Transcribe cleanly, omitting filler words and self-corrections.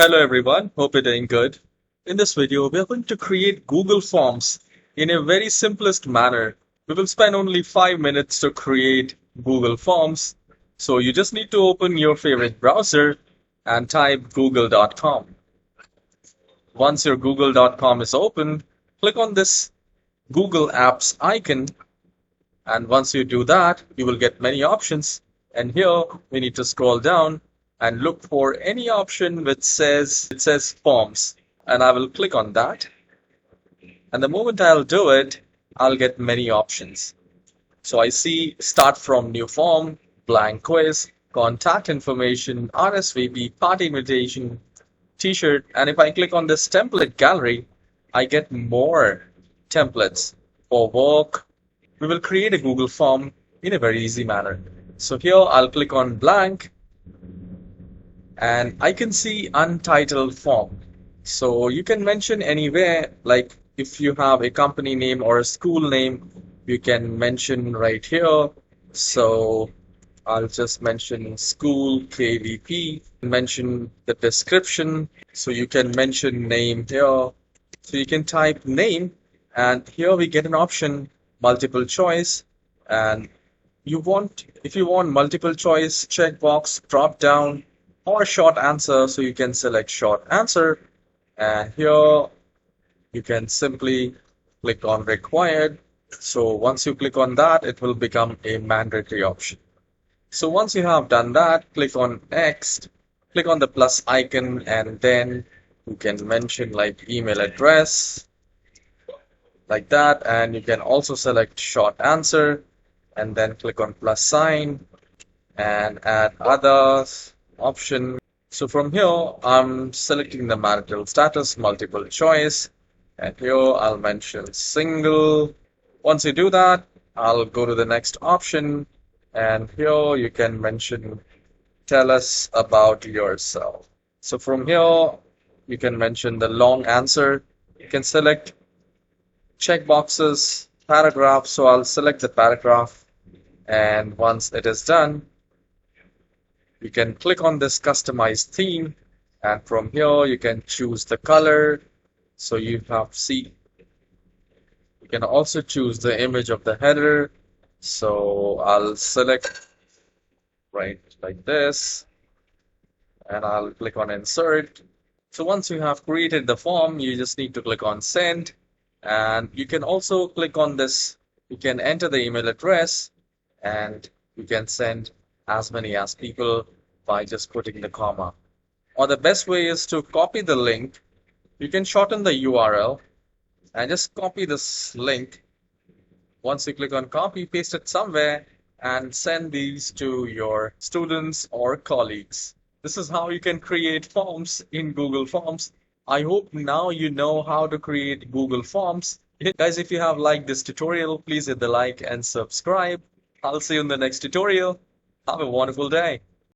Hello everyone, hope you're doing good. In this video, we are going to create Google Forms in a very simplest manner. We will spend only 5 minutes to create Google Forms. So you just need to open your favorite browser and type google.com. Once your google.com is open, click on this Google Apps icon. And once you do that, you will get many options. And here we need to scroll down and look for any option which says forms, and I will click on that. And the moment I'll do it, I'll get many options. So I see start from new form, blank quiz, contact information, RSVP, party invitation, t-shirt, and if I click on this template gallery, I get more templates for work. We will create a Google form in a very easy manner. So here I'll click on blank and I can see untitled form. So you can mention anywhere, like if you have a company name or a school name, you can mention right here. So I'll just mention school KVP, mention the description. So you can mention name here. So you can type name, and here we get an option, multiple choice. And if you want multiple choice, checkbox, drop down, or short answer, so you can select short answer, and here you can simply click on required. So once you click on that, it will become a mandatory option. So once you have done that, click on next, click on the plus icon, and then you can mention like email address like that, and you can also select short answer and then click on plus sign and add others option. So from here, I'm selecting the marital status, multiple choice, and here I'll mention single. Once you do that, I'll go to the next option, and here you can mention tell us about yourself. So from here, you can mention the long answer. You can select checkboxes, paragraph. So I'll select the paragraph, and once it is done, you can click on this customize theme, and from here you can choose the color. So you can also choose the image of the header. So I'll select right like this, and I'll click on insert. So once you have created the form, you just need to click on send, and you can also click on this. You can enter the email address, and you can send as many as people by just putting the comma. Or the best way is to copy the link. You can shorten the URL and just copy this link. Once you click on copy, paste it somewhere and send these to your students or colleagues. This is how you can create forms in Google Forms. I hope now you know how to create Google Forms. Guys, if you have liked this tutorial, please hit the like and subscribe. I'll see you in the next tutorial. Have a wonderful day.